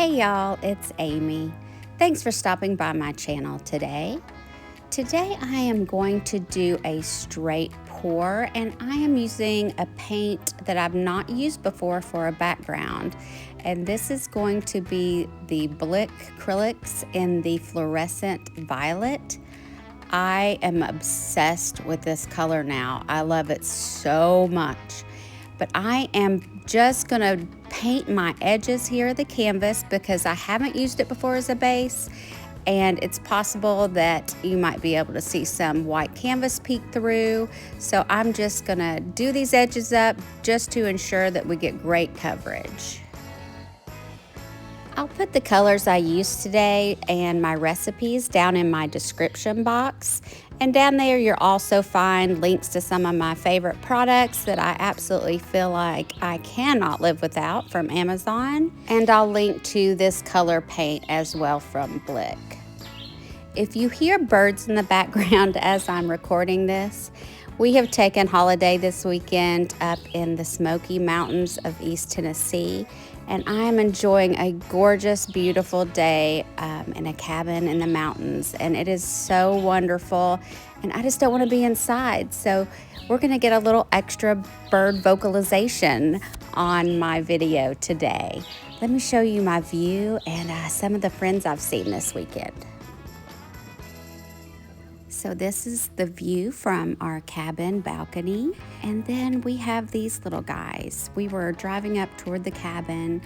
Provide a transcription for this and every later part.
Hey y'all, it's Amy. Thanks for stopping by my channel today. Today I am going to do a straight pour, and I am using a paint that I've not used before for a background. And this is going to be the Blick acrylics in the fluorescent violet. I am obsessed with this color now. I love it so much. But I am just gonna paint my edges here of the canvas because I haven't used it before as a base, and it's possible that you might be able to see some white canvas peek through. So I'm just gonna do these edges up just to ensure that we get great coverage. I'll put the colors I used today and my recipes down in my description box. And down there you'll also find links to some of my favorite products that I absolutely feel like I cannot live without from Amazon. And I'll link to this color paint as well from Blick. If you hear birds in the background as I'm recording this, we have taken holiday this weekend up in the Smoky Mountains of East Tennessee, and I am enjoying a gorgeous, beautiful day in a cabin in the mountains, and it is so wonderful, and I just don't want to be inside, so we're going to get a little extra bird vocalization on my video today. Let me show you my view and some of the friends I've seen this weekend. So this is the view from our cabin balcony. And then we have these little guys. We were driving up toward the cabin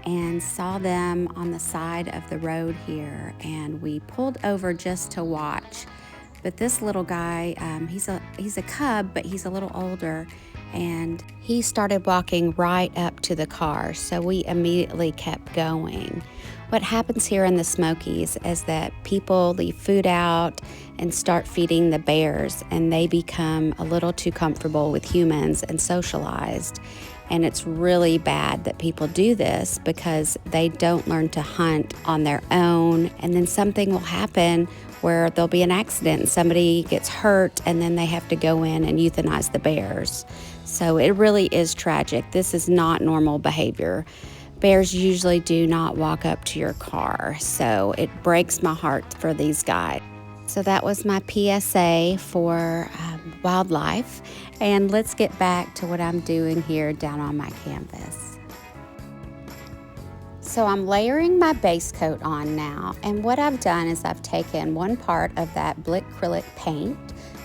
and saw them on the side of the road here. And we pulled over just to watch. But this little guy, he's a cub, but he's a little older. And he started walking right up to the car. So we immediately kept going. What happens here in the Smokies is that people leave food out and start feeding the bears, and they become a little too comfortable with humans and socialized. And it's really bad that people do this because they don't learn to hunt on their own, and then something will happen where there'll be an accident and somebody gets hurt, and then they have to go in and euthanize the bears. So it really is tragic. This is not normal behavior. Bears usually do not walk up to your car, so it breaks my heart for these guys. So that was my PSA for wildlife, and let's get back to what I'm doing here down on my canvas. So I'm layering my base coat on now, and what I've done is I've taken one part of that Blick acrylic paint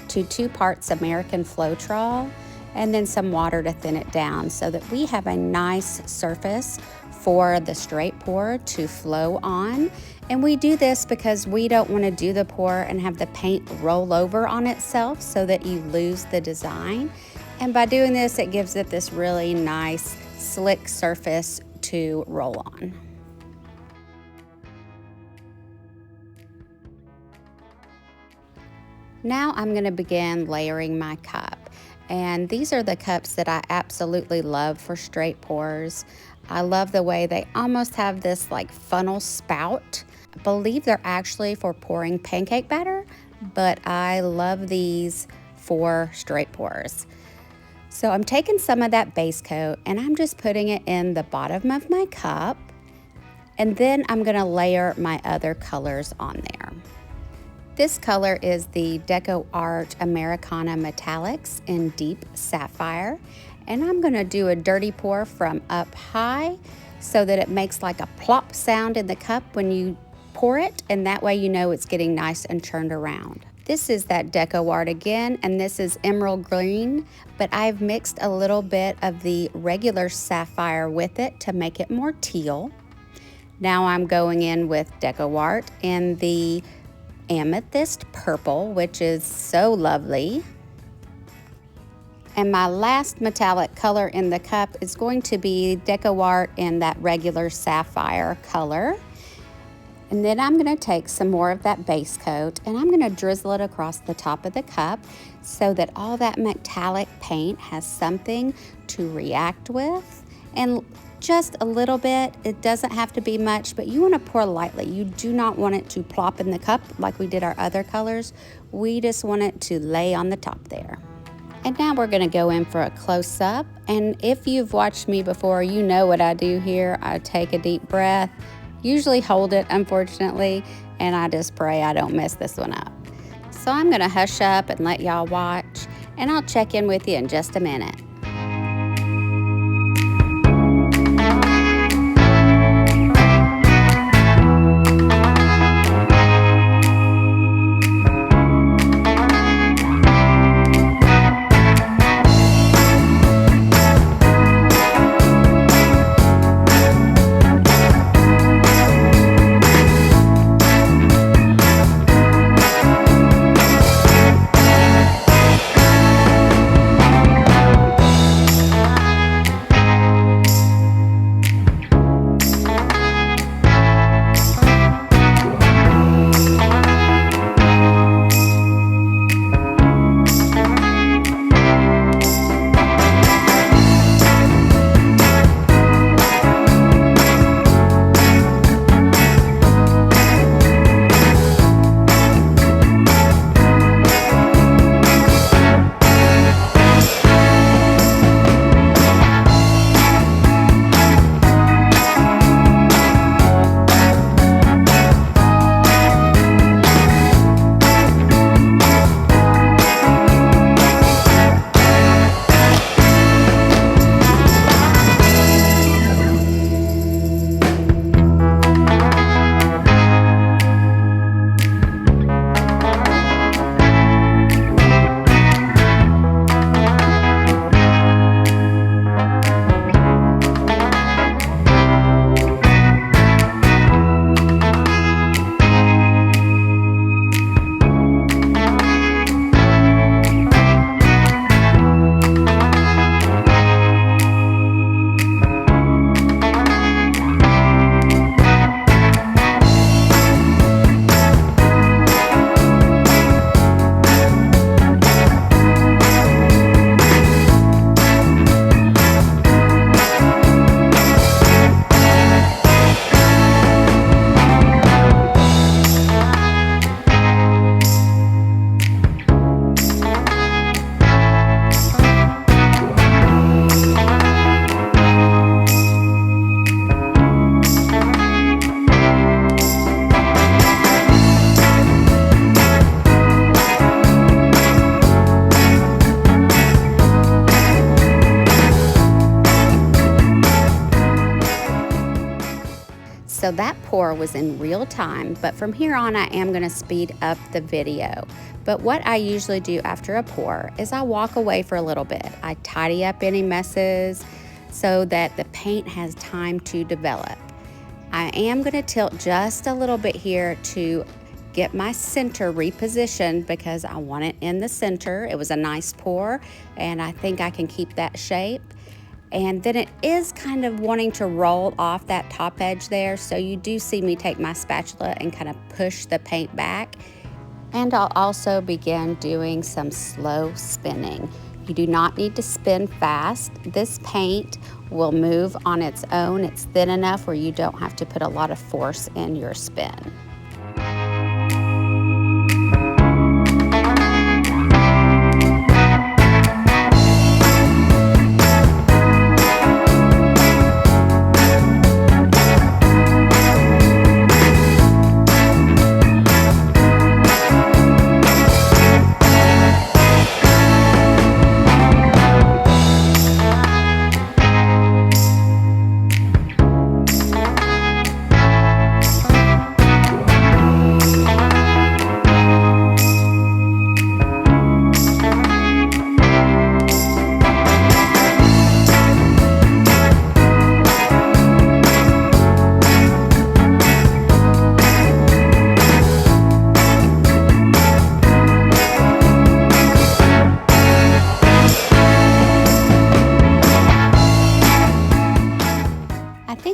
to 2 parts American Floetrol, and then some water to thin it down so that we have a nice surface for the straight pour to flow on. And we do this because we don't want to do the pour and have the paint roll over on itself so that you lose the design. And by doing this, it gives it this really nice slick surface to roll on. Now I'm going to begin layering my cup. And these are the cups that I absolutely love for straight pours. I love the way they almost have this like funnel spout. I believe they're actually for pouring pancake batter, but I love these for straight pours. So I'm taking some of that base coat and I'm just putting it in the bottom of my cup. And then I'm gonna layer my other colors on there. This color is the DecoArt Americana Metallics in Deep Sapphire. And I'm gonna do a dirty pour from up high so that it makes like a plop sound in the cup when you pour it, and that way you know it's getting nice and churned around. This is that DecoArt again, and this is emerald green, but I've mixed a little bit of the regular sapphire with it to make it more teal. Now I'm going in with DecoArt in the Amethyst purple, which is so lovely. And my last metallic color in the cup is going to be DecoArt in that regular sapphire color. And then I'm going to take some more of that base coat and I'm going to drizzle it across the top of the cup so that all that metallic paint has something to react with. And just a little bit, it doesn't have to be much, but you want to pour lightly. You do not want it to plop in the cup like we did our other colors. We just want it to lay on the top there. And now we're gonna go in for a close-up. And if you've watched me before, you know what I do here. I take a deep breath usually hold it, unfortunately, and I just pray I don't mess this one up. So I'm gonna hush up and let y'all watch, and I'll check in with you in just a minute. So that pour was in real time, but from here on I am going to speed up the video. But what I usually do after a pour is I walk away for a little bit. I tidy up any messes so that the paint has time to develop. I am going to tilt just a little bit here to get my center repositioned because I want it in the center. It was a nice pour and I think I can keep that shape. And then it is kind of wanting to roll off that top edge there, so you do see me take my spatula and kind of push the paint back. And I'll also begin doing some slow spinning. You do not need to spin fast. This paint will move on its own. It's thin enough where you don't have to put a lot of force in your spin.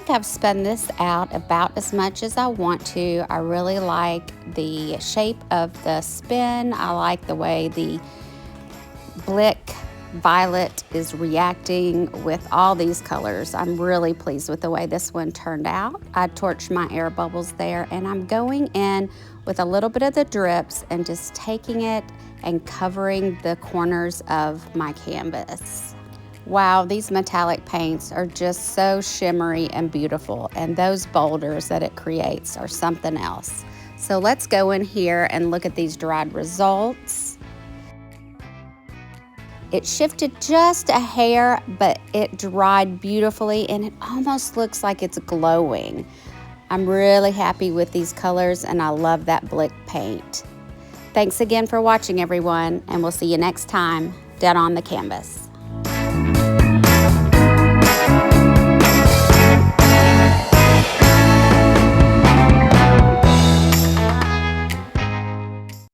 I've spun this out about as much as I want to. I really like the shape of the spin. I like the way the Blick Violet is reacting with all these colors. I'm really pleased with the way this one turned out. I torched my air bubbles there, and I'm going in with a little bit of the drips and just taking it and covering the corners of my canvas. Wow, these metallic paints are just so shimmery and beautiful, and those boulders that it creates are something else. So let's go in here and look at these dried results. It shifted just a hair, but it dried beautifully and it almost looks like it's glowing. I'm really happy with these colors and I love that Blick paint. Thanks again for watching, everyone, and we'll see you next time down on the canvas.